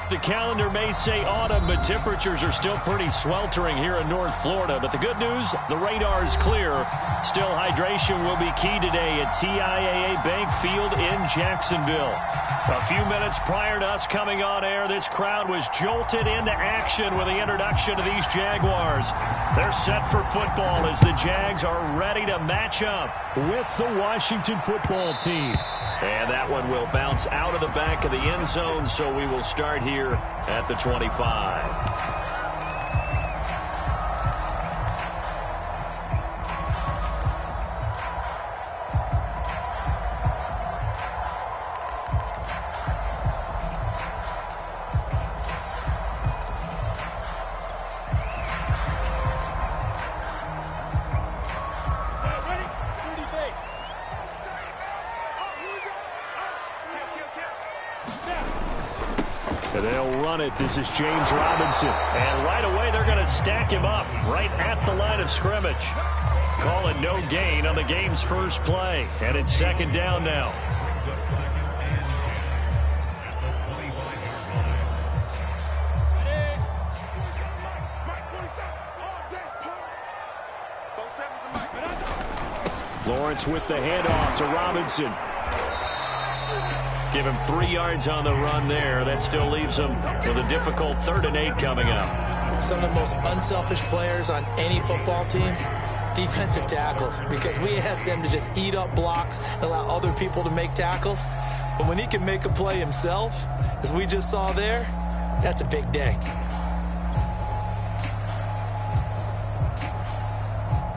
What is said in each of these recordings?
The calendar may say autumn, but temperatures are still pretty sweltering here in North Florida. But the good news, the radar is clear. Still, hydration will be key today at TIAA Bank Field in Jacksonville. A few minutes prior to us coming on air, this crowd was jolted into action with the introduction of these Jaguars. They're set for football as the Jags are ready to match up with the Washington football team. And that one will bounce out of the back of the end zone, so we will start here at the 25. They'll run it. This is James Robinson. And right away, they're going to stack him up right at the line of scrimmage. Call it no gain on the game's first play. And it's second down now. Lawrence with the handoff to Robinson. Give him 3 yards on the run there. That still leaves him with a difficult 3rd and 8 coming up. Some of the most unselfish players on any football team, defensive tackles, because we ask them to just eat up blocks and allow other people to make tackles. But when he can make a play himself, as we just saw there, that's a big day.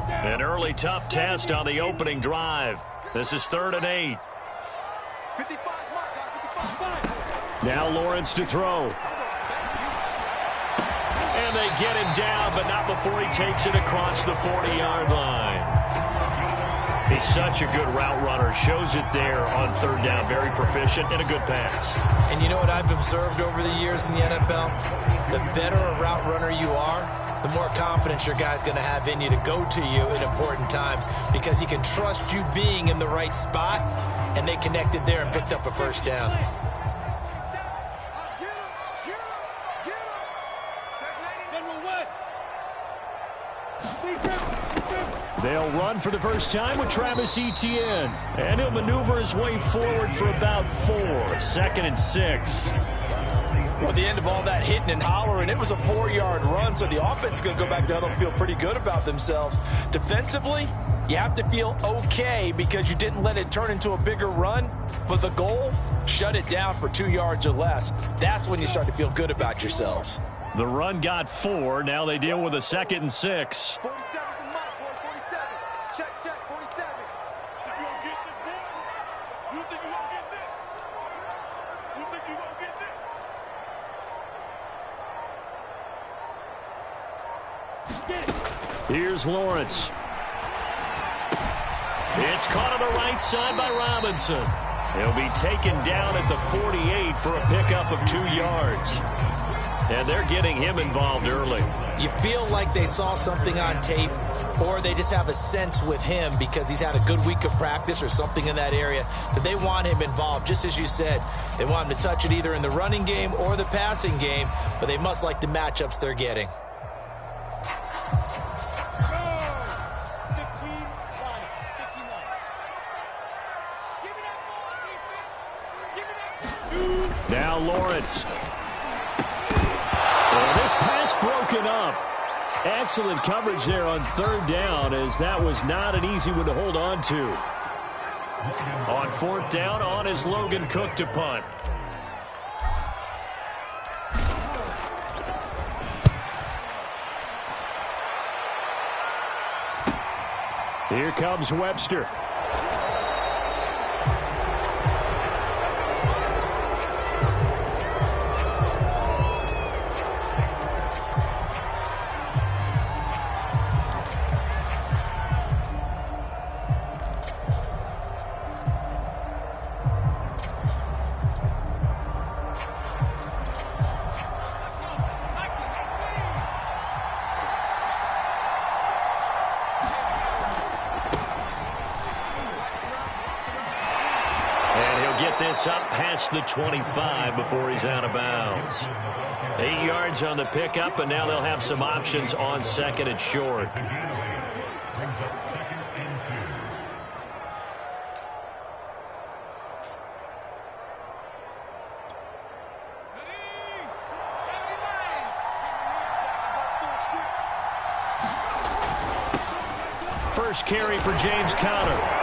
An early tough test on the opening drive. This is 3rd and 8. Now Lawrence to throw. And they get him down, but not before he takes it across the 40-yard line. He's such a good route runner. Shows it there on 3rd down. Very proficient and a good pass. And you know what I've observed over the years in the NFL? The better a route runner you are, the more confidence your guy's going to have in you to go to you in important times, because he can trust you being in the right spot, and they connected there and picked up a 1st down. They'll run for the first time with Travis Etienne. And he'll maneuver his way forward for about 4. 2nd and 6. Well, at the end of all that hitting and hollering, it was a 4-yard run, so the offense is going to go back down and feel pretty good about themselves. Defensively, you have to feel okay because you didn't let it turn into a bigger run, but the goal, shut it down for 2 yards or less. That's when you start to feel good about yourselves. The run got 4. Now they deal with a 2nd and 6. Here's Lawrence. It's caught on the right side by Robinson. He'll be taken down at the 48 for a pickup of 2 yards. And they're getting him involved early. You feel like they saw something on tape, or they just have a sense with him because he's had a good week of practice or something in that area that they want him involved. Just as you said, they want him to touch it either in the running game or the passing game, but they must like the matchups they're getting. Now Lawrence. And this pass broken up. Excellent coverage there on 3rd down, as that was not an easy one to hold on to. On 4th down, on is Logan Cook to punt. Here comes Webster. get this up past the 25 before he's out of bounds. 8 yards on the pickup, and now they'll have some options on second and short. First carry for James Conner.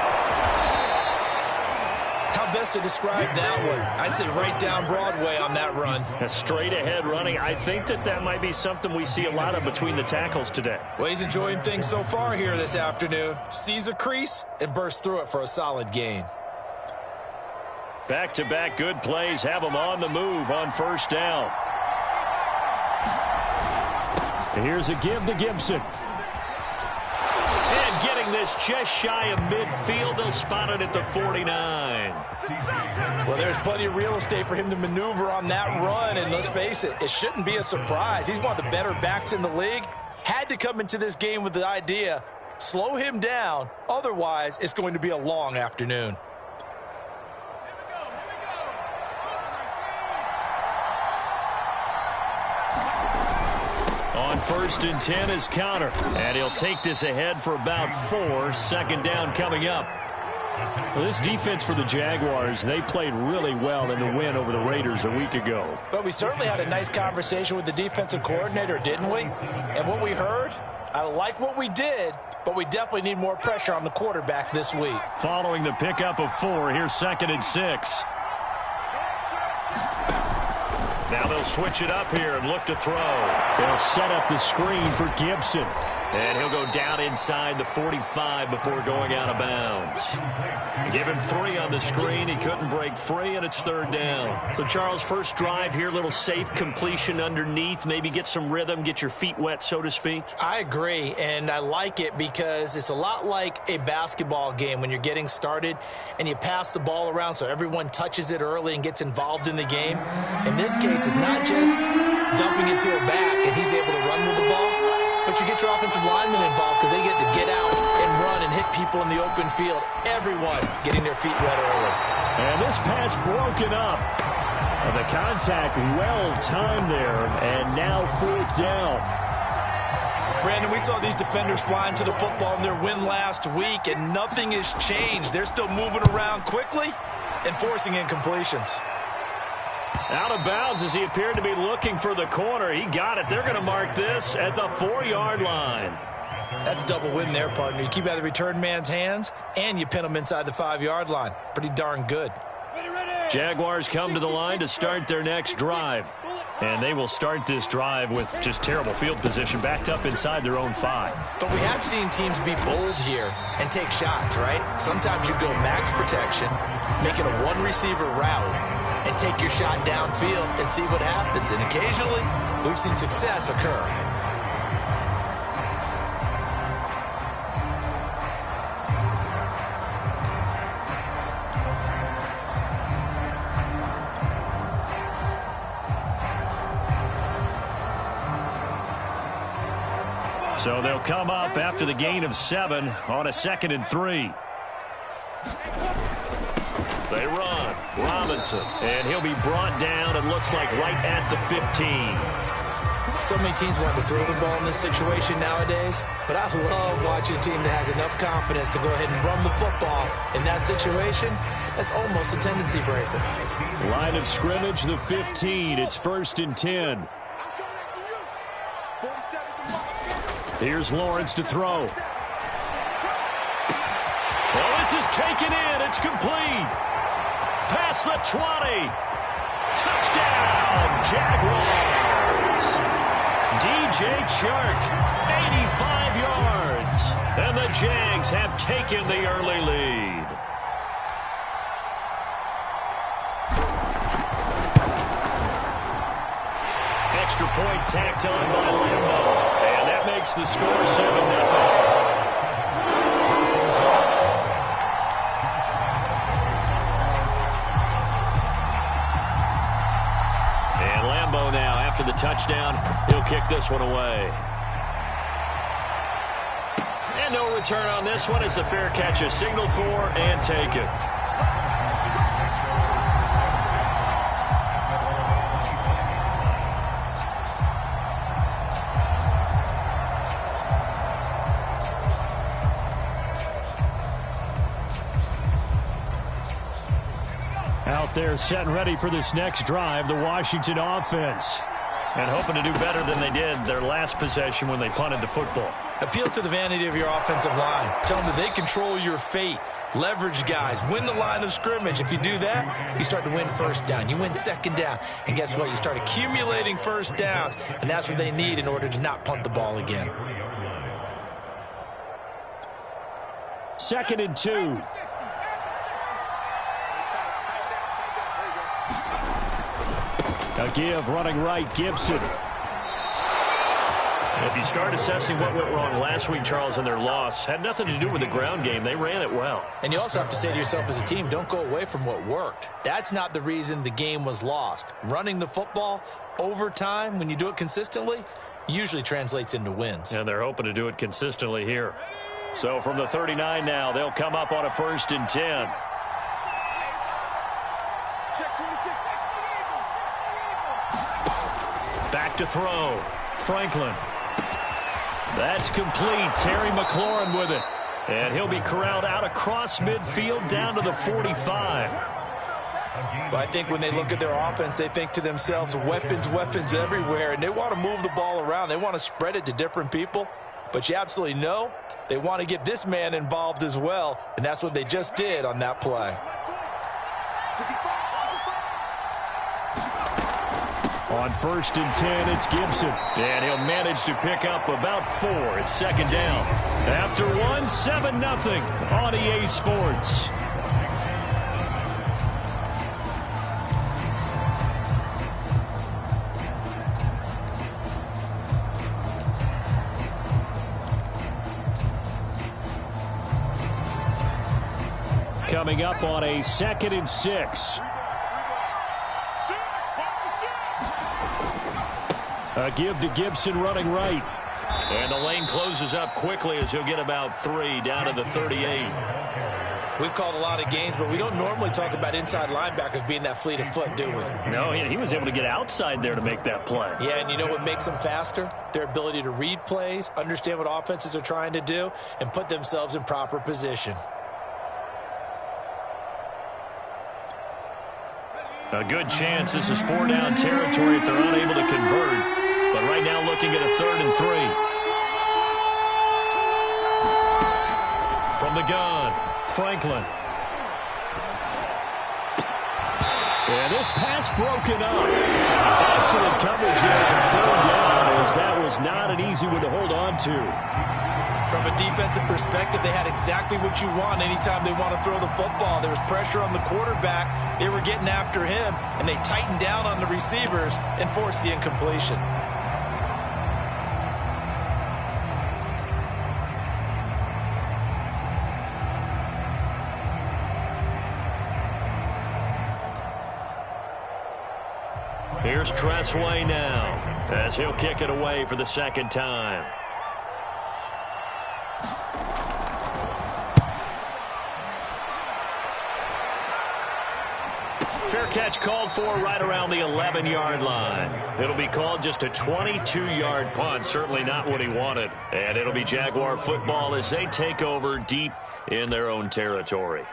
How best to describe that one? I'd say right down Broadway on that run. A straight ahead running. I think that might be something we see a lot of between the tackles today. Well, he's enjoying things so far here this afternoon. Sees a crease and bursts through it for a solid gain. Back-to-back good plays have him on the move on first down. Here's a give to Gibson. And getting this just shy of midfield. They'll spot it at the 49. Well, there's plenty of real estate for him to maneuver on that run, and let's face it, it shouldn't be a surprise. He's one of the better backs in the league. Had to come into this game with the idea, slow him down, otherwise it's going to be a long afternoon. On first and 10 is Conner, and he'll take this ahead for about 4. Second down coming up. Well, this defense for the Jaguars, they played really well in the win over the Raiders a week ago. But we certainly had a nice conversation with the defensive coordinator, didn't we? And what we heard, I like what we did, but we definitely need more pressure on the quarterback this week. Following the pickup of 4, here's second and 6. Now they'll switch it up here and look to throw. They'll set up the screen for Gibson. And he'll go down inside the 45 before going out of bounds. Give him 3 on the screen. He couldn't break free, and it's third down. So, Charles, first drive here, little safe completion underneath. Maybe get some rhythm, get your feet wet, so to speak. I agree, and I like it because it's a lot like a basketball game when you're getting started and you pass the ball around so everyone touches it early and gets involved in the game. In this case, it's not just dumping it to a back and he's able to run with the ball, but you get your offensive linemen involved because they get to get out and run and hit people in the open field. Everyone getting their feet wet early. And this pass broken up. And the contact well-timed there, and now fourth down. Brandon, we saw these defenders flying to the football in their win last week, and nothing has changed. They're still moving around quickly and forcing incompletions. Out of bounds as he appeared to be looking for the corner. He got it. They're going to mark this at the 4-yard line. That's a double win there, partner. You keep out of the return man's hands, and you pin him inside the 5-yard line. Pretty darn good. Jaguars come to the line to start their next drive. And they will start this drive with just terrible field position, backed up inside their own 5. But we have seen teams be bold here and take shots, right? Sometimes you go max protection, make it a one-receiver route, and take your shot downfield and see what happens. And occasionally, we've seen success occur. So they'll come up after the gain of 7 on a 2nd and 3. They run. Robinson. And he'll be brought down, it looks like, right at the 15. So many teams want to throw the ball in this situation nowadays, but I love watching a team that has enough confidence to go ahead and run the football in that situation. That's almost a tendency breaker. Line of scrimmage, the 15. It's 1st and 10. Here's Lawrence to throw. Well, this is taken in. It's complete. Past the 20. Touchdown, Jaguars. DJ Chark, 85 yards. And the Jags have taken the early lead. Extra point tacked on by Lambeau. And that makes the score 7-0. Now, after the touchdown, he'll kick this one away. And no return on this one as the fair catch is signaled for and taken. Out there set and ready for this next drive, the Washington offense. And hoping to do better than they did their last possession when they punted the football. Appeal to the vanity of your offensive line. Tell them that they control your fate. Leverage guys. Win the line of scrimmage. If you do that, you start to win first down. You win second down. And guess what? You start accumulating first downs. And that's what they need in order to not punt the ball again. 2nd and 2. A give running right, Gibson. If you start assessing what went wrong last week, Charles, in their loss, had nothing to do with the ground game. They ran it well. And you also have to say to yourself as a team, don't go away from what worked. That's not the reason the game was lost. Running the football over time, when you do it consistently, usually translates into wins. And they're hoping to do it consistently here. So from the 39 now, they'll come up on a 1st and 10. Back to throw. Franklin. That's complete. Terry McLaurin with it. And he'll be corralled out across midfield down to the 45. But I think when they look at their offense, they think to themselves, weapons, weapons everywhere. And they want to move the ball around. They want to spread it to different people. But you absolutely know they want to get this man involved as well. And that's what they just did on that play. On 1st and 10, it's Gibson. And he'll manage to pick up about 4. It's 2nd down. After 1, 7-0 on EA Sports. Coming up on a 2nd and 6. A give to Gibson running right. And the lane closes up quickly as he'll get about 3 down to the 38. We've called a lot of games, but we don't normally talk about inside linebackers being that fleet of foot, do we? No, he was able to get outside there to make that play. Yeah, and you know what makes them faster? Their ability to read plays, understand what offenses are trying to do, and put themselves in proper position. A good chance this is 4-down territory if they're unable to convert. But right now looking at a 3rd and 3. From the gun, Franklin. And this pass broken up. Excellent coverage there on 3rd down, as that was not an easy one to hold on to. From a defensive perspective, they had exactly what you want anytime they want to throw the football. There was pressure on the quarterback. They were getting after him, and they tightened down on the receivers and forced the incompletion. Here's Tressway now, as he'll kick it away for the 2nd time. Fair catch called for right around the 11-yard line. It'll be called just a 22-yard punt. Certainly not what he wanted. And it'll be Jaguar football as they take over deep in their own territory.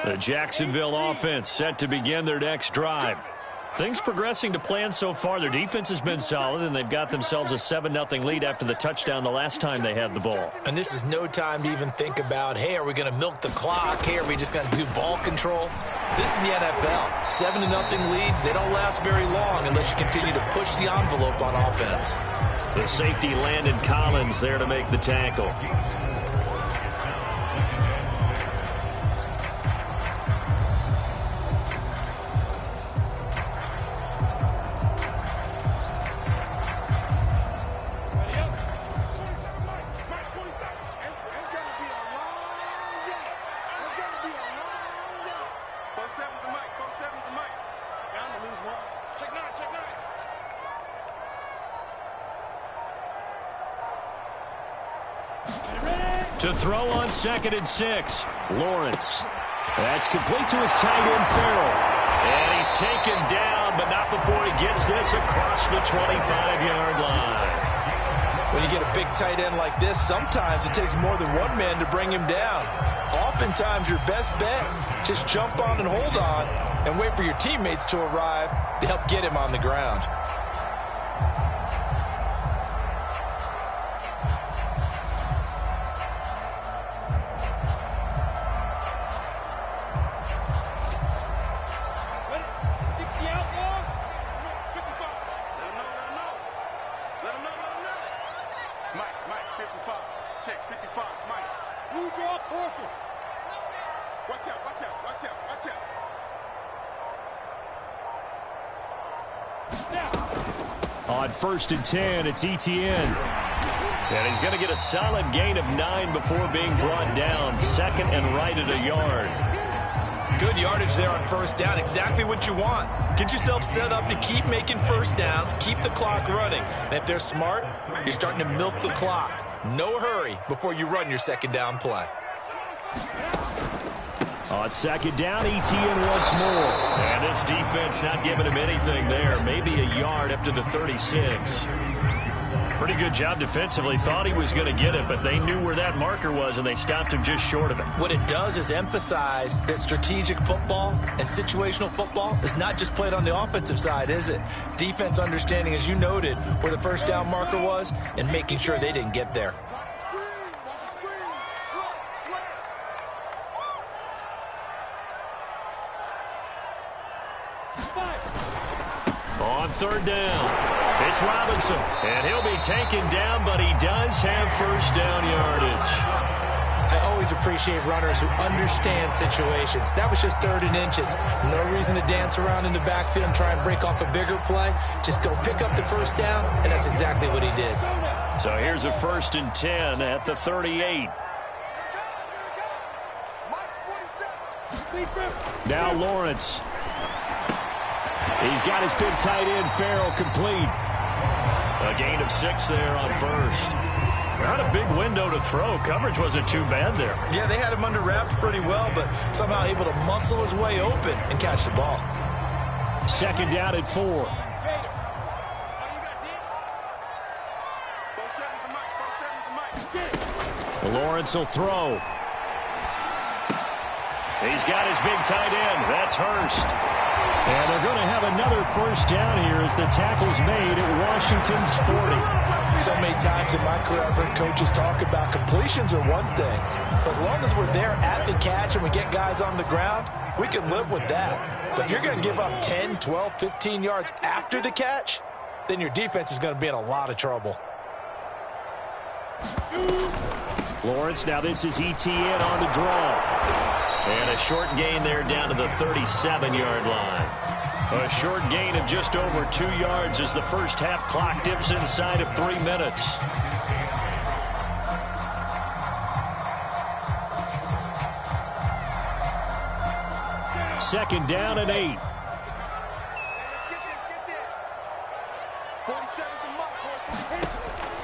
The Jacksonville offense set to begin their next drive. Things progressing to plan so far. Their defense has been solid, and they've got themselves a 7-0 lead after the touchdown the last time they had the ball. And this is no time to even think about, hey, are we going to milk the clock? Hey, are we just going to do ball control? This is the NFL. 7-0 leads, they don't last very long unless you continue to push the envelope on offense. The safety Landon Collins there to make the tackle. To throw on 2nd and 6. Lawrence. That's complete to his tight end, Farrell. And he's taken down, but not before he gets this across the 25-yard line. When you get a big tight end like this, sometimes it takes more than one man to bring him down. Oftentimes, your best bet, just jump on and hold on and wait for your teammates to arrive to help get him on the ground. On 1st and 10, it's Etienne. And he's going to get a solid gain of 9 before being brought down. Second and right at a yard. Good yardage there on 1st down. Exactly what you want. Get yourself set up to keep making 1st downs. Keep the clock running. And if they're smart, you're starting to milk the clock. No hurry before you run your 2nd down play. On 2nd down, Etienne once more. And this defense not giving him anything there. Maybe a yard up to the 36. Pretty good job defensively. Thought he was going to get it, but they knew where that marker was, and they stopped him just short of it. What it does is emphasize that strategic football and situational football is not just played on the offensive side, is it? Defense understanding, as you noted, where the 1st down marker was and making sure they didn't get there. On 3rd down, it's Robinson, and he'll be taken down, but he does have 1st down yardage. I always appreciate runners who understand situations. That was just 3rd and inches. No reason to dance around in the backfield and try and break off a bigger play. Just go pick up the 1st down, and that's exactly what he did. So here's a 1st and 10 at the 38. Now Lawrence. He's got his big tight end, Farrell, complete. A gain of 6 there on 1st. Not a big window to throw. Coverage wasn't too bad there. Yeah, they had him under wraps pretty well, but somehow able to muscle his way open and catch the ball. 2nd down at 4. Lawrence will throw. He's got his big tight end. That's Hurst. And they're going to have another 1st down here as the tackle's made at Washington's 40. So many times in my career, I've heard coaches talk about completions are one thing. But as long as we're there at the catch and we get guys on the ground, we can live with that. But if you're going to give up 10, 12, 15 yards after the catch, then your defense is going to be in a lot of trouble. Lawrence, now this is Etienne on the draw. And a short gain there down to the 37-yard line. A short gain of just over 2 yards as the 1st half clock dips inside of 3 minutes. Second down and 8.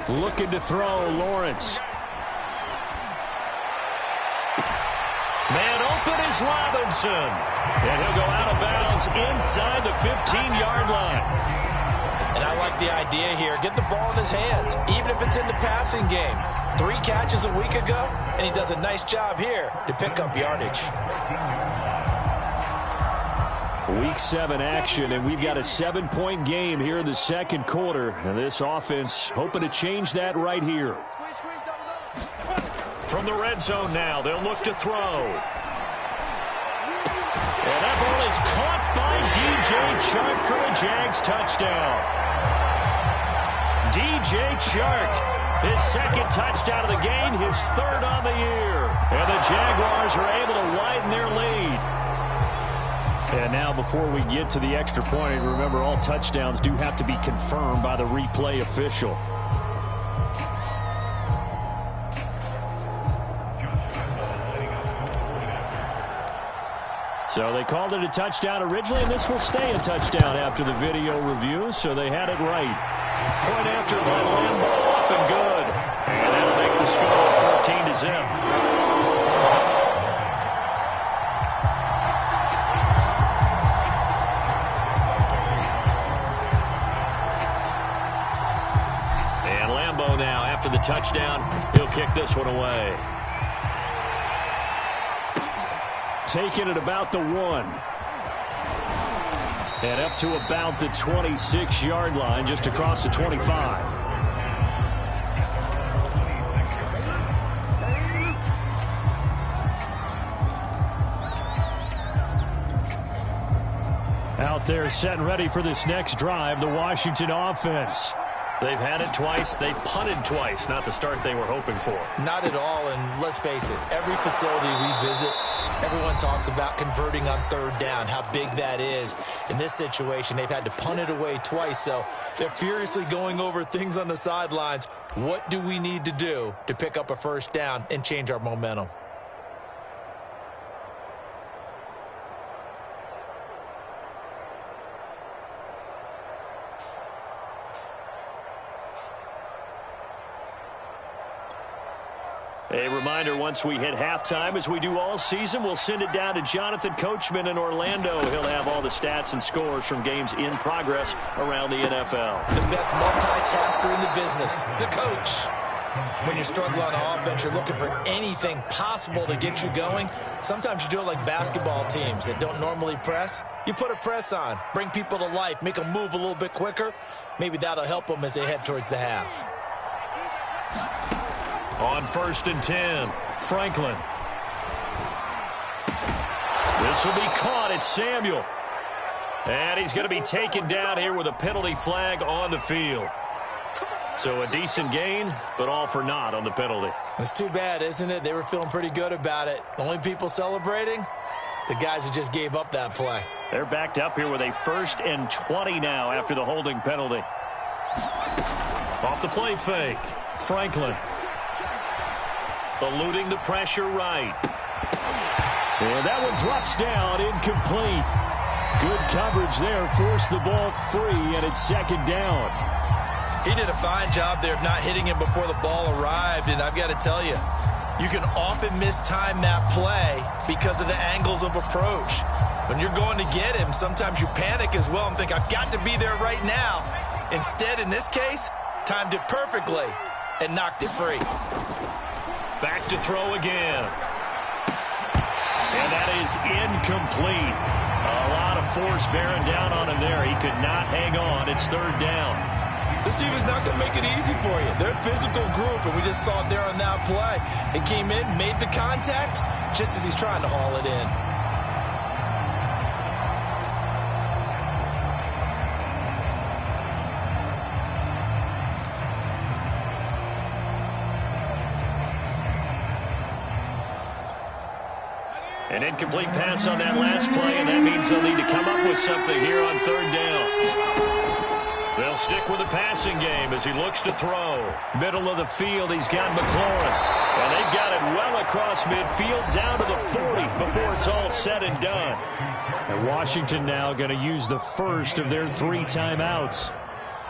Looking to throw, Lawrence. Man open is Robinson. And he'll go out of bounds inside the 15-yard line. And I like the idea here. Get the ball in his hands, even if it's in the passing game. 3 catches a week ago, and he does a nice job here to pick up yardage. Week 7 action, and we've got a 7-point game here in the 2nd quarter. And this offense hoping to change that right here. From the red zone now, they'll look to throw. And that ball is caught by DJ Chark for a Jags touchdown. DJ Chark, his 2nd touchdown of the game, his 3rd on the year. And the Jaguars are able to widen their lead. And now before we get to the extra point, remember all touchdowns do have to be confirmed by the replay official. So they called it a touchdown originally, and this will stay a touchdown after the video review, so they had it right. Point after by Lambeau, up and good. And that'll make the score 14-0. Now touchdown. He'll kick this one away. Taking it about the 1. And up to about the 26-yard line, just across the 25. Out there set and ready for this next drive, the Washington offense. They've had it twice. They punted twice. Not the start they were hoping for. Not at all, and let's face it, every facility we visit, everyone talks about converting on third down, how big that is. In this situation, they've had to punt it away twice, so they're furiously going over things on the sidelines. What do we need to do to pick up a first down and change our momentum? A reminder, once we hit halftime, as we do all season, we'll send it down to Jonathan Coachman in Orlando. He'll have all the stats and scores from games in progress around the NFL. The best multitasker in the business, the coach. When you're struggling on offense, you're looking for anything possible to get you going. Sometimes you do it like basketball teams that don't normally press. You put a press on, bring people to life, make them move a little bit quicker. Maybe that'll help them as they head towards the half. On 1st and 10, Franklin. This will be caught. It's Samuel. And he's going to be taken down here with a penalty flag on the field. So a decent gain, but all for naught on the penalty. It's too bad, isn't it? They were feeling pretty good about it. The only people celebrating, the guys who just gave up that play. They're backed up here with a 1st and 20 now after the holding penalty. Off the play fake, Franklin. Eluding the pressure right. And that one drops down, incomplete. Good coverage there, forced the ball free, and it's 2nd down. He did a fine job there of not hitting him before the ball arrived, and I've got to tell you, you can often mistime that play because of the angles of approach. When you're going to get him, sometimes you panic as well and think, I've got to be there right now. Instead, in this case, timed it perfectly and knocked it free. Back to throw again. And that is incomplete. A lot of force bearing down on him there. He could not hang on. It's 3rd down. This team is not going to make it easy for you. They're a physical group, and we just saw it there on that play. It came in, made the contact, just as he's trying to haul it in. An incomplete pass on that last play, and that means they'll need to come up with something here on 3rd down. They'll stick with the passing game as he looks to throw. Middle of the field, he's got McLaurin. And they've got it well across midfield, down to the 40 before it's all said and done. And Washington now going to use the first of their 3 timeouts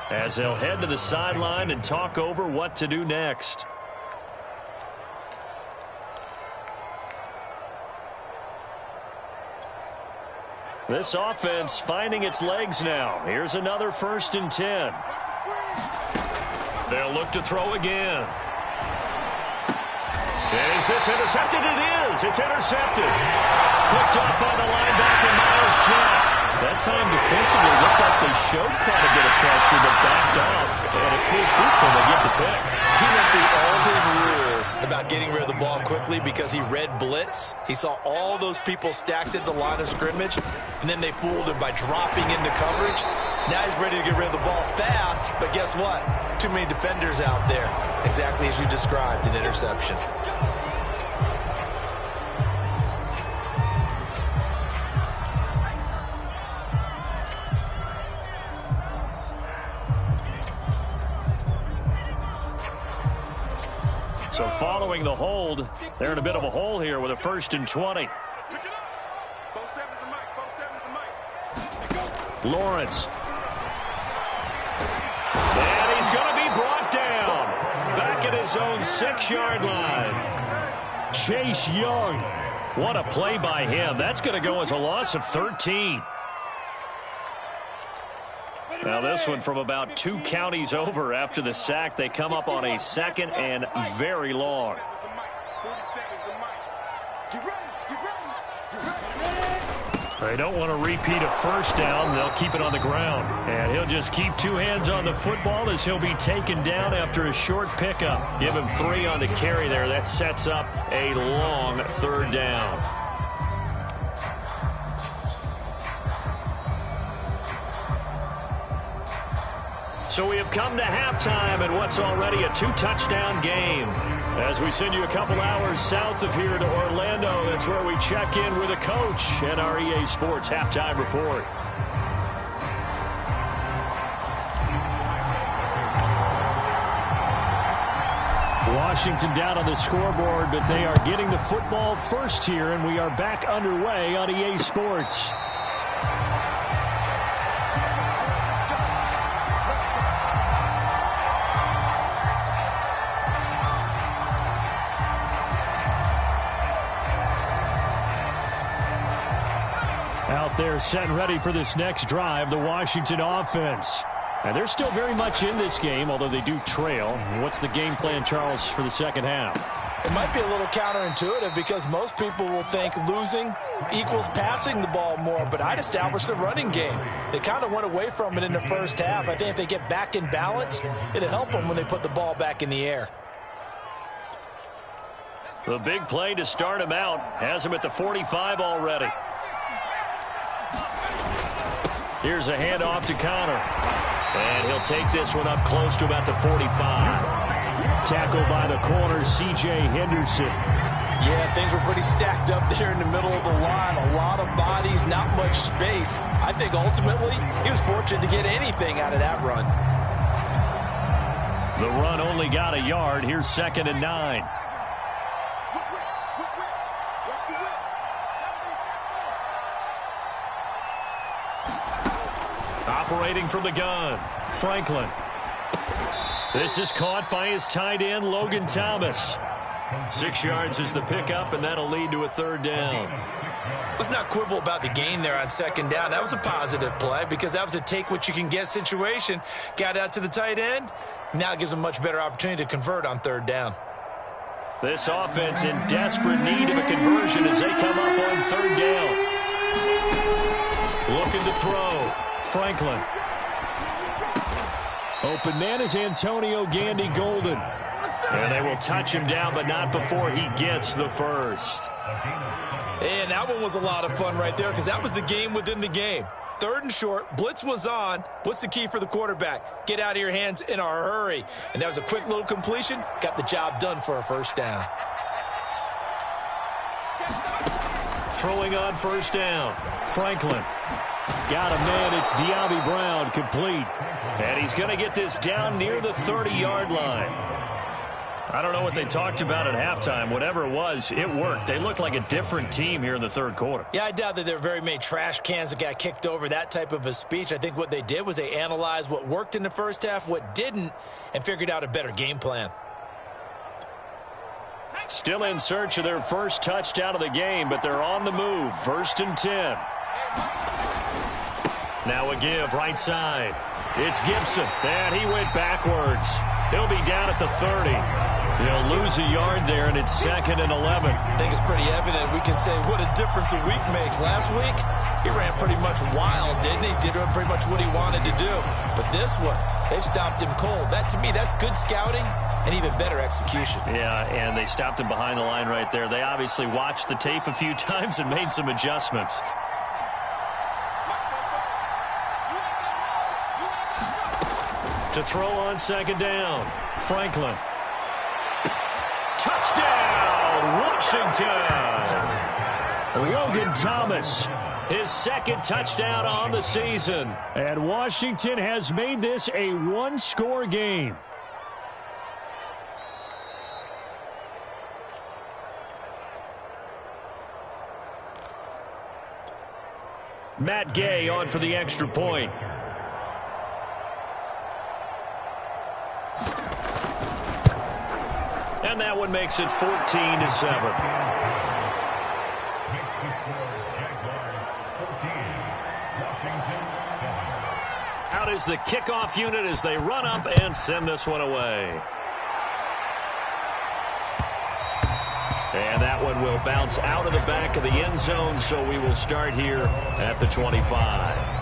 as they'll head to the sideline and talk over what to do next. This offense finding its legs now. Here's another 1st and 10. They'll look to throw again. Is this intercepted? It is. It's intercepted. Picked up by the linebacker, Miles Jack. That time defensively looked like they showed quite a bit of pressure, but backed off. And a cool fruit from they get the pick. He went through all his rules about getting rid of the ball quickly because he read blitz. He saw all those people stacked at the line of scrimmage, and then they fooled him by dropping into coverage. Now he's ready to get rid of the ball fast, but guess what? Too many defenders out there. Exactly as you described, an interception. So following the hold, they're in a bit of a hole here with a 1st and 20. Lawrence. And he's going to be brought down. Back at his own 6-yard line. Chase Young. What a play by him. That's going to go as a loss of 13. Now this one from about 2 counties over. After the sack, they come up on a 2nd and very long. They don't want to repeat a first down. They'll keep it on the ground. And he'll just keep 2 hands on the football as he'll be taken down after a short pickup. Give him 3 on the carry there. That sets up a long 3rd down. So we have come to halftime in what's already a 2-touchdown game. As we send you a couple hours south of here to Orlando, that's where we check in with a coach at our EA Sports Halftime Report. Washington down on the scoreboard, but they are getting the football first here, and we are back underway on EA Sports. Out there set and ready for this next drive, the Washington offense. And they're still very much in this game, although they do trail. What's the game plan, Charles, for the second half? It might be a little counterintuitive because most people will think losing equals passing the ball more, but I'd establish the running game. They kind of went away from it in the first half. I think if they get back in balance, it'll help them when they put the ball back in the air. The big play to start him out has him at the 45 already. Here's a handoff to Connor. And he'll take this one up close to about the 45. Tackled by the corner, C.J. Henderson. Yeah, things were pretty stacked up there in the middle of the line. A lot of bodies, not much space. I think ultimately he was fortunate to get anything out of that run. The run only got a yard. Here's 2nd and 9. Operating from the gun, Franklin. This is caught by his tight end, Logan Thomas. 6 yards is the pickup, and that'll lead to a 3rd down. Let's not quibble about the gain there on 2nd down. That was a positive play because that was a take-what-you-can-get situation. Got out to the tight end. Now it gives them a much better opportunity to convert on 3rd down. This offense in desperate need of a conversion as they come up on 3rd down. Looking to throw. Franklin. Open man is Antonio Gandy Golden. And they will touch him down, but not before he gets the first. And that one was a lot of fun right there because that was the game within the game. 3rd and short, blitz was on. What's the key for the quarterback? Get out of your hands in a hurry. And that was a quick little completion. Got the job done for a 1st down. Throwing on 1st down. Franklin. Got a man. It's De'Ami Brown, complete. And he's going to get this down near the 30-yard line. I don't know what they talked about at halftime. Whatever it was, it worked. They looked like a different team here in the 3rd quarter. Yeah, I doubt that there were very many trash cans that got kicked over, that type of a speech. I think what they did was they analyzed what worked in the first half, what didn't, and figured out a better game plan. Still in search of their first touchdown of the game, but they're on the move. 1st and 10. Now a give right side. It's Gibson, and he went backwards. He'll be down at the 30. He'll lose a yard there, and it's 2nd and 11. I think it's pretty evident. We can say what a difference a week makes. Last week, he ran pretty much wild, didn't he? Did pretty much what he wanted to do. But this one, they've stopped him cold. That, to me, that's good scouting and even better execution. Yeah, and they stopped him behind the line right there. They obviously watched the tape a few times and made some adjustments. To throw on 2nd down, Franklin. Touchdown, Washington! Logan Thomas, his 2nd touchdown on the season. And Washington has made this a 1-score game. Matt Gay on for the extra point. And that one makes it 14-7. Out is the kickoff unit as they run up and send this one away. And that one will bounce out of the back of the end zone, so we will start here at the 25.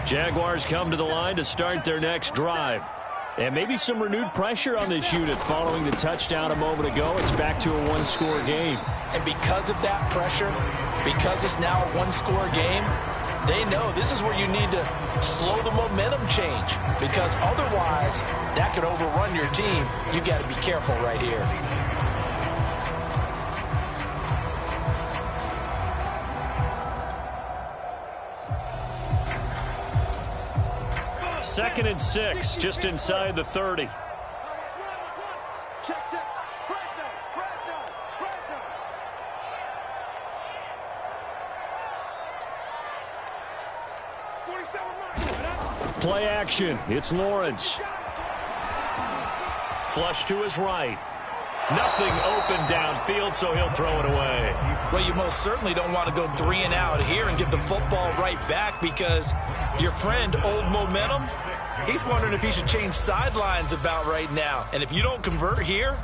Jaguars come to the line to start their next drive. And maybe some renewed pressure on this unit following the touchdown a moment ago. It's back to a one-score game. And because of that pressure, because it's now a one-score game, they know this is where you need to slow the momentum change. Because otherwise, that could overrun your team. You've got to be careful right here. Second and 6, just inside the 30. Play action. It's Lawrence. Flush to his right. Nothing open downfield, so he'll throw it away. Well, you most certainly don't want to go 3 and out here and give the football right back, because your friend, Old Momentum, he's wondering if he should change sidelines about right now. And if you don't convert here,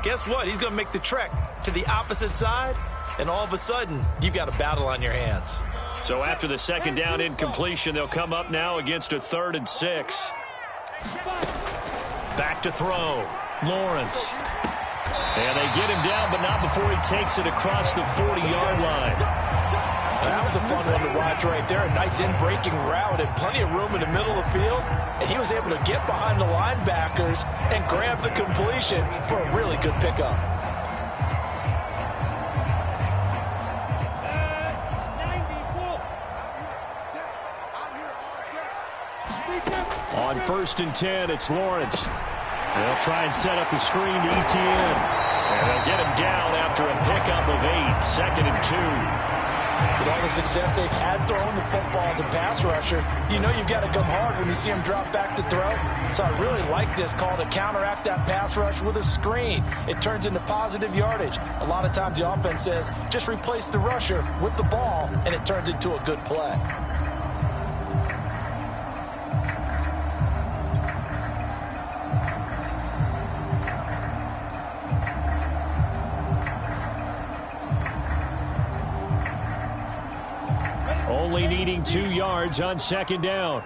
guess what? He's going to make the trek to the opposite side, and all of a sudden, you've got a battle on your hands. So after the second down incompletion, they'll come up now against a 3rd and 6. Back to throw. Lawrence. And they get him down, but not before he takes it across the 40-yard line. That was a fun one to watch right there. A nice in-breaking route and plenty of room in the middle of the field. And he was able to get behind the linebackers and grab the completion for a really good pickup. On 1st and 10, it's Lawrence. They'll try and set up the screen to ETN. And they'll get him down after a pickup of 8, 2nd and 2. With all the success they've had throwing the football as a pass rusher, you know you've got to come hard when you see him drop back to throw. So I really like this call to counteract that pass rush with a screen. It turns into positive yardage. A lot of times the offense says, just replace the rusher with the ball, and it turns into a good play. Only needing 2 yards on 2nd down.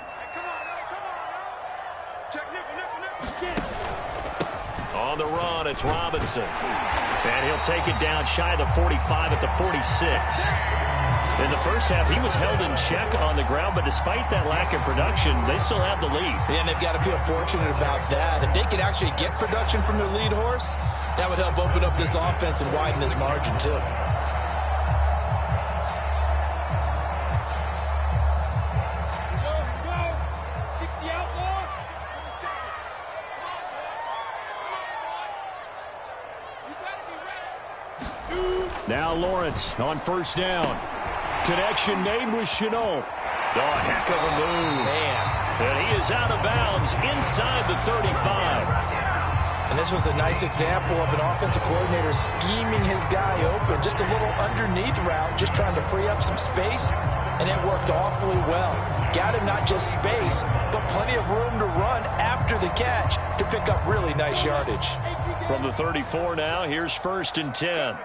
On the run, it's Robinson. And he'll take it down shy of the 45 at the 46. In the first half, he was held in check on the ground, but despite that lack of production, they still have the lead. And they've got to feel fortunate about that. If they could actually get production from their lead horse, that would help open up this offense and widen this margin too. Now Lawrence on 1st down. Connection made with Chenault. Oh, heck of a move. Man. And he is out of bounds inside the 35. And this was a nice example of an offensive coordinator scheming his guy open. Just a little underneath route, just trying to free up some space. And it worked awfully well. Got him not just space, but plenty of room to run after the catch to pick up really nice yardage. From the 34 now, here's 1st and 10.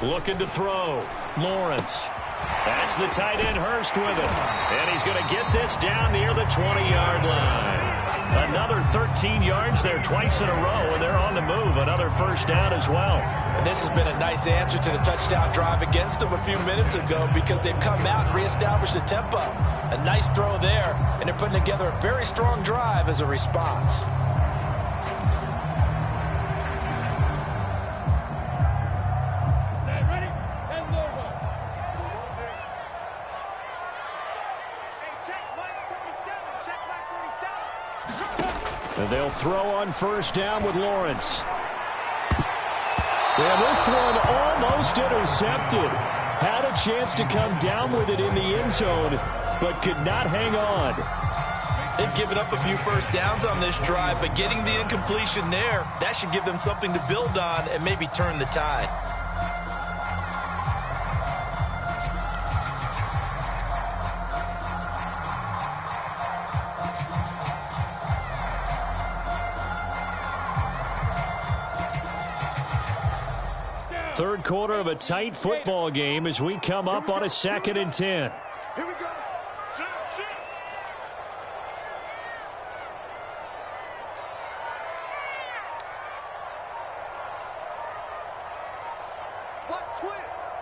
Looking to throw. Lawrence. That's the tight end Hurst with it. And he's going to get this down near the 20-yard line. Another 13 yards there twice in a row, and they're on the move. Another 1st down as well. And this has been a nice answer to the touchdown drive against them a few minutes ago, because they've come out and reestablished the tempo. A nice throw there, and they're putting together a very strong drive as a response. They'll throw on first down with Lawrence. And this one almost intercepted. Had a chance to come down with it in the end zone, but could not hang on. They've given up a few first downs on this drive, but getting the incompletion there, that should give them something to build on and maybe turn the tide. Third quarter of a tight football game as we come up on a 2nd and 10. Here we go.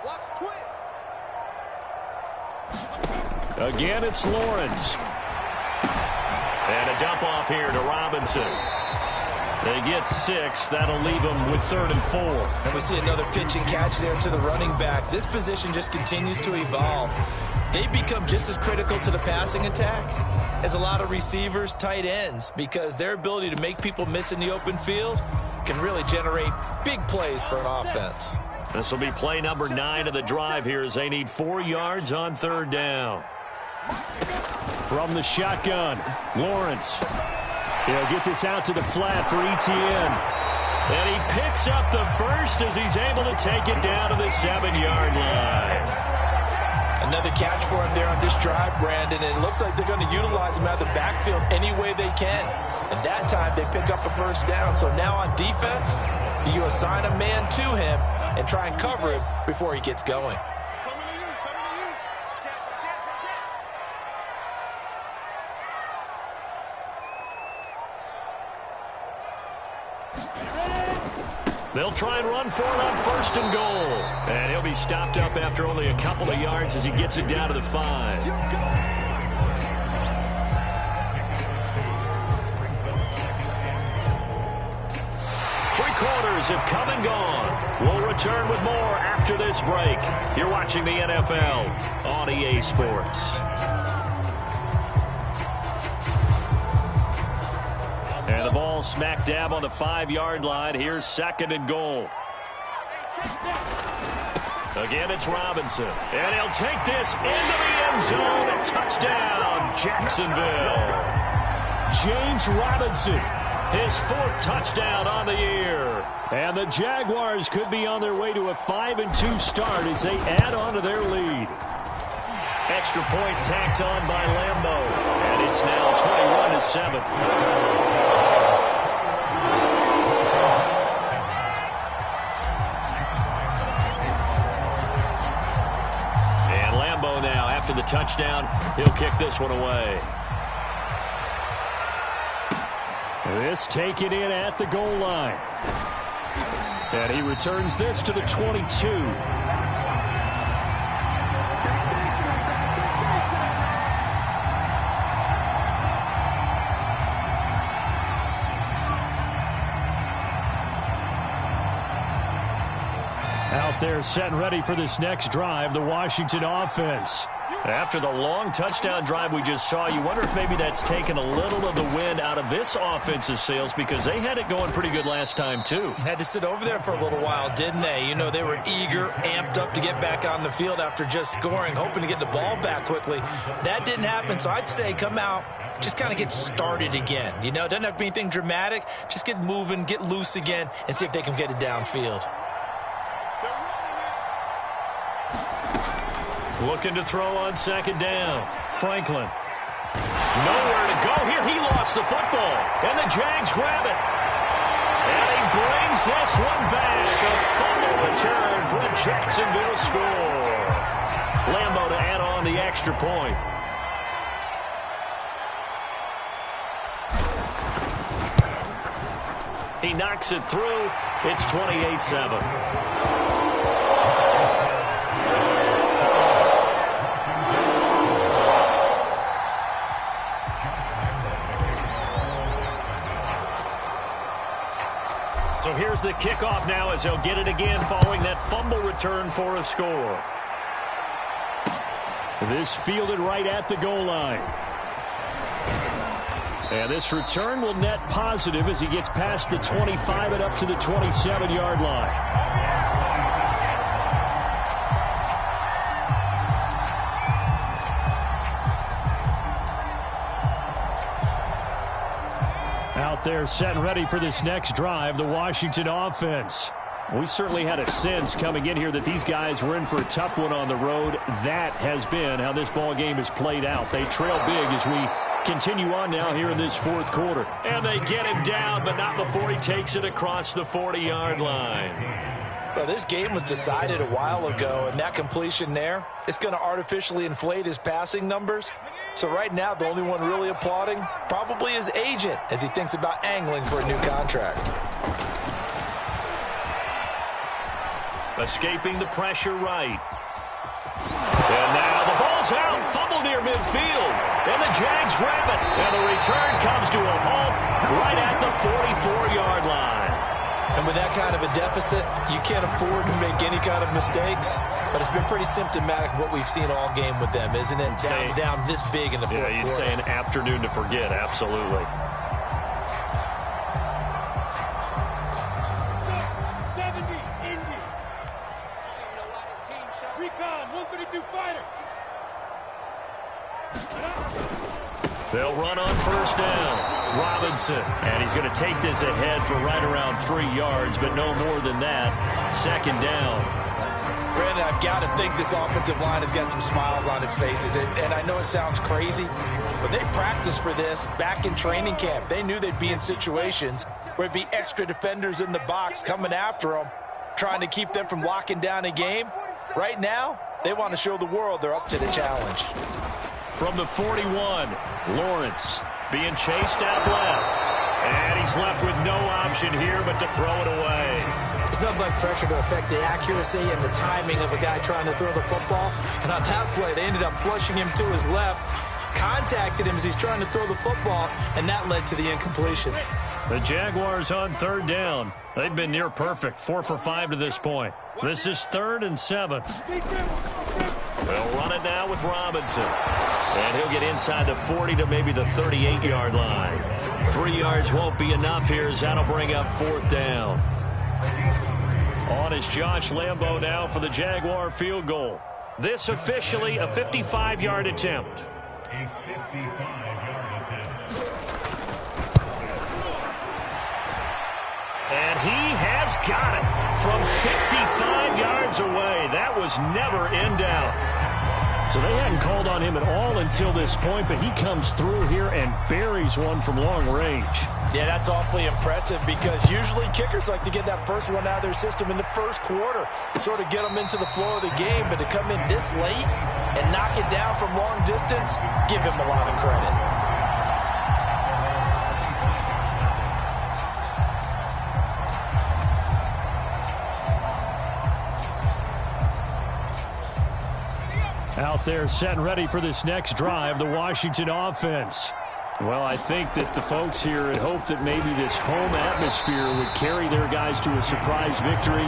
Watch twins. Again, it's Lawrence. And a dump off here to Robinson. They get 6. That'll leave them with 3rd and 4. And we see another pitch and catch there to the running back. This position just continues to evolve. They become just as critical to the passing attack as a lot of receivers, tight ends, because their ability to make people miss in the open field can really generate big plays for an offense. This will be play number 9 of the drive here as they need 4 yards on 3rd down. From the shotgun, Lawrence. He'll get this out to the flat for Etienne. And he picks up the first as he's able to take it down to the 7-yard line. Another catch for him there on this drive, Brandon, and it looks like they're going to utilize him out of the backfield any way they can. And that time they pick up a first down. So now on defense, do you assign a man to him and try and cover him before he gets going? They'll try and run for it on 1st and goal. And he'll be stopped up after only a couple of yards as he gets it down to the 5. 3 quarters have come and gone. We'll return with more after this break. You're watching the NFL on EA Sports. And the ball smack dab on the 5-yard line. Here's 2nd and goal. Again, it's Robinson. And he'll take this into the end zone. Touchdown, Jacksonville. James Robinson, his 4th touchdown on the year. And the Jaguars could be on their way to a 5-2 start as they add on to their lead. Extra point tacked on by Lambeau. And it's now 21-7. Now, after the touchdown, he'll kick this one away. This taken in at the goal line. And he returns this to the 22. Out there set and ready for this next drive, the Washington offense. After the long touchdown drive we just saw, you wonder if maybe that's taken a little of the wind out of this offensive sails because they had it going pretty good last time too. Had to sit over there for a little while, didn't they? You know, they were eager, amped up to get back on the field after just scoring, hoping to get the ball back quickly. That didn't happen, so I'd say come out, just kind of get started again. You know, it doesn't have to be anything dramatic. Just get moving, get loose again, and see if they can get it downfield. Looking to throw on 2nd down. Franklin. Nowhere to go here. He lost the football. And the Jags grab it. And he brings this one back. A fumble return for a Jacksonville score. Lambeau to add on the extra point. He knocks it through. It's 28-7. So here's the kickoff now as he'll get it again following that fumble return for a score. This fielded right at the goal line. And this return will net positive as he gets past the 25 and up to the 27-yard line. Out there set and ready for this next drive, the Washington offense. We certainly had a sense coming in here that these guys were in for a tough one on the road. That has been how this ball game has played out. They trail big as we continue on now here in this fourth quarter. And they get him down, but not before he takes it across the 40-yard line. Well, this game was decided a while ago, and that completion there is going to artificially inflate his passing numbers. So right now, the only one really applauding probably his agent as he thinks about angling for a new contract. Escaping the pressure right. And now the ball's out. Fumble near midfield. And the Jags grab it. And the return comes to a halt right at the 44-yard line. And with that kind of a deficit, you can't afford to make any kind of mistakes. But it's been pretty symptomatic of what we've seen all game with them, isn't it? Down this big in the fourth quarter. Yeah, you'd say an afternoon to forget. Absolutely. They'll run on first down. Robinson. And he's going to take this ahead for right around 3 yards, but no more than that. Second down. Brandon, I've got to think this offensive line has got some smiles on its faces. And I know it sounds crazy, but they practiced for this back in training camp. They knew they'd be in situations where it'd be extra defenders in the box coming after them, trying to keep them from locking down a game. Right now, they want to show the world they're up to the challenge. From the 41, Lawrence being chased out left. And he's left with no option here but to throw it away. There's nothing like pressure to affect the accuracy and the timing of a guy trying to throw the football. And on that play, they ended up flushing him to his left, contacted him as he's trying to throw the football, and that led to the incompletion. The Jaguars on third down. They've been near perfect, 4 for 5 to this point. This is 3rd and 7. They'll run it now with Robinson. And he'll get inside the 40 to maybe the 38-yard line. 3 yards won't be enough here as that'll bring up 4th down. On is Josh Lambo now for the Jaguar field goal. This officially a 55-yard attempt. And he has got it from 55 yards away. That was never in doubt. So they hadn't called on him at all until this point, but he comes through here and buries one from long range. Yeah, that's awfully impressive because usually kickers like to get that first one out of their system in the first quarter, sort of get them into the flow of the game, but to come in this late and knock it down from long distance, give him a lot of credit. Out there set and ready for this next drive, the Washington offense. Well, I think that the folks here had hoped that maybe this home atmosphere would carry their guys to a surprise victory,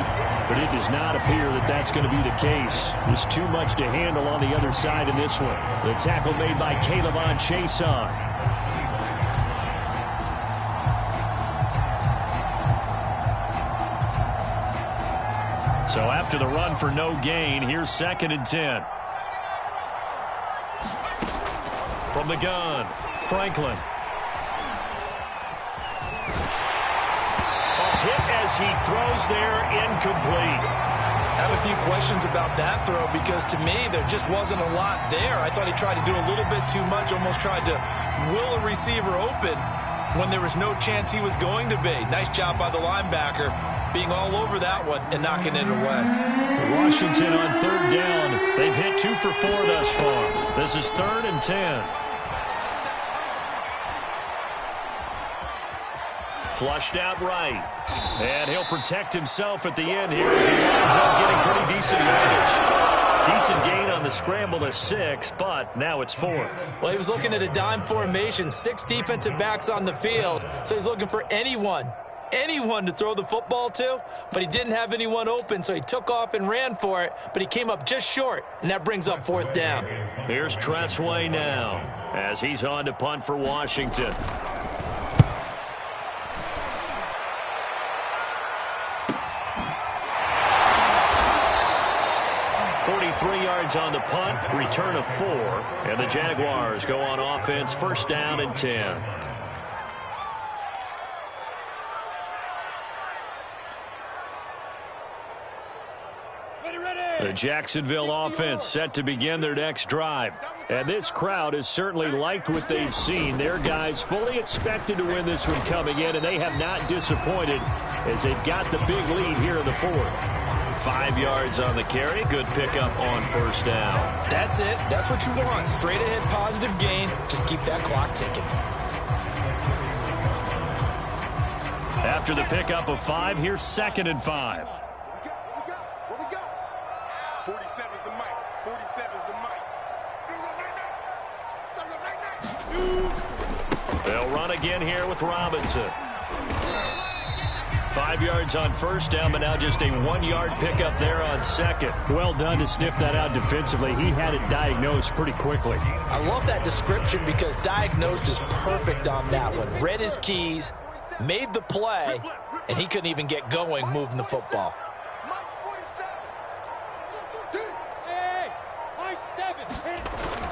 but it does not appear that that's going to be the case. There's too much to handle on the other side in this one. The tackle made by Caleb on Chason. So after the run for no gain, here's 2nd and 10. From the gun, Franklin. A hit as he throws there, incomplete. I have a few questions about that throw because to me there just wasn't a lot there. I thought he tried to do a little bit too much, almost tried to will a receiver open when there was no chance he was going to be. Nice job by the linebacker being all over that one and knocking it away. Washington on third down. They've hit 2 for 4 thus far. This is 3rd and 10. Flushed out right. And he'll protect himself at the end here as he winds up getting pretty decent yardage. Decent gain on the scramble to 6, but now it's 4th. Well, he was looking at a dime formation, 6 defensive backs on the field, so he's looking for anyone to throw the football to, but he didn't have anyone open, so he took off and ran for it, but he came up just short, and that brings up 4th down. Here's Tressway now as he's on to punt for Washington. 3 yards on the punt, return of 4, and the Jaguars go on offense, first down and 10. The Jacksonville offense set to begin their next drive. And this crowd has certainly liked what they've seen. Their guys fully expected to win this one coming in, and they have not disappointed as they've got the big lead here in the 4th. 5 yards on the carry. Good pickup on first down. That's it. That's what you want. Straight ahead positive gain. Just keep that clock ticking. After the pickup of 5, here's 2nd and 5. What we got? 47's the mic. 47's the mic. They'll run again here with Robinson. 5 yards on first down, but now just a 1-yard pickup there on 2nd. Well done to sniff that out defensively. He had it diagnosed pretty quickly. I love that description because diagnosed is perfect on that one. Read his keys, made the play, and he couldn't even get going moving the football.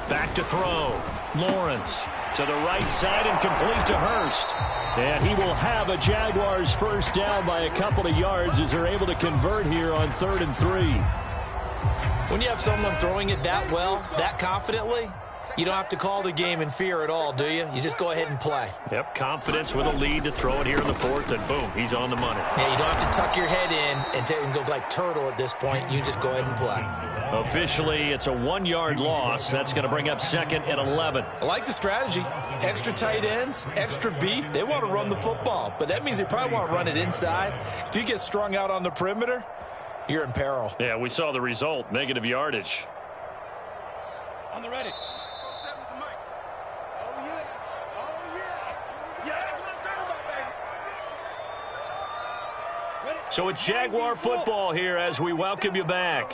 Back to throw. Lawrence to the right side and complete to Hurst. And he will have a Jaguars first down by a couple of yards as they're able to convert here on 3rd and 3. When you have someone throwing it that well, that confidently, you don't have to call the game in fear at all, do you? You just go ahead and play. Yep, confidence with a lead to throw it here in the 4th, and boom, he's on the money. Yeah, you don't have to tuck your head in and go like turtle at this point. You just go ahead and play. Officially, it's a 1-yard loss. That's going to bring up 2nd and 11. I like the strategy. Extra tight ends, extra beef. They want to run the football, but that means they probably want to run it inside. If you get strung out on the perimeter, you're in peril. Yeah, we saw the result, negative yardage. On the ready. So it's Jaguar football here as we welcome you back.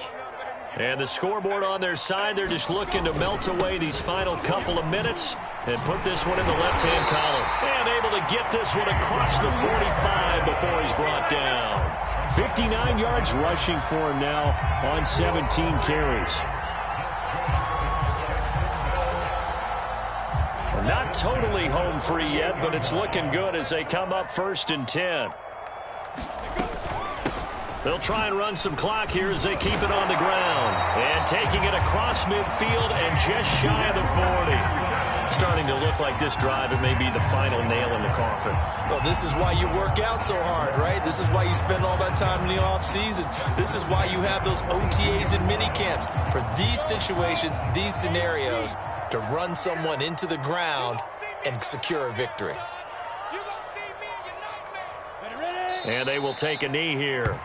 And the scoreboard on their side, they're just looking to melt away these final couple of minutes and put this one in the left-hand column. And able to get this one across the 45 before he's brought down. 59 yards rushing for him now on 17 carries. Not totally home free yet, but it's looking good as they come up 1st and 10. They'll try and run some clock here as they keep it on the ground. And taking it across midfield and just shy of the 40. Starting to look like this drive, it may be the final nail in the coffin. Well, this is why you work out so hard, right? This is why you spend all that time in the offseason. This is why you have those OTAs and mini camps. For these situations, these scenarios, to run someone into the ground and secure a victory. And they will take a knee here.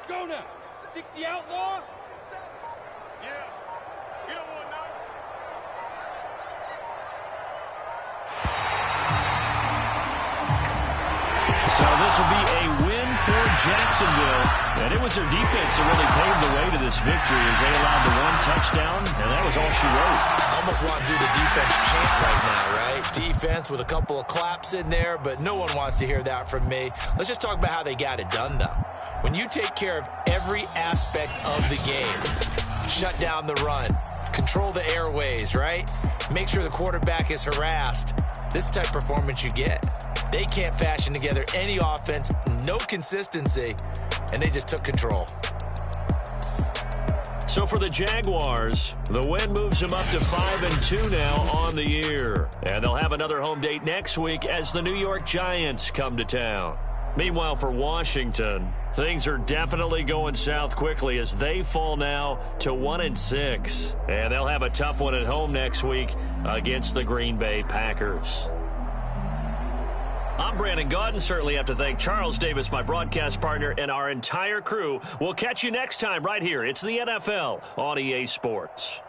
Go now. 60 outlaw. Yeah. You don't want none. So this will be a win for Jacksonville. And it was their defense that really paved the way to this victory as they allowed the 1 touchdown, and that was all she wrote. Almost want to do the defense chant right now, right? Defense with a couple of claps in there, but no one wants to hear that from me. Let's just talk about how they got it done, though. When you take care of every aspect of the game, shut down the run, control the airways, right? Make sure the quarterback is harassed. This is the type of performance you get. They can't fashion together any offense, no consistency, and they just took control. So for the Jaguars, the win moves them up to 5-2 now on the year. And they'll have another home date next week as the New York Giants come to town. Meanwhile, for Washington, things are definitely going south quickly as they fall now to 1-6. And they'll have a tough one at home next week against the Green Bay Packers. I'm Brandon Gaudin. Certainly have to thank Charles Davis, my broadcast partner, and our entire crew. We'll catch you next time right here. It's the NFL on EA Sports.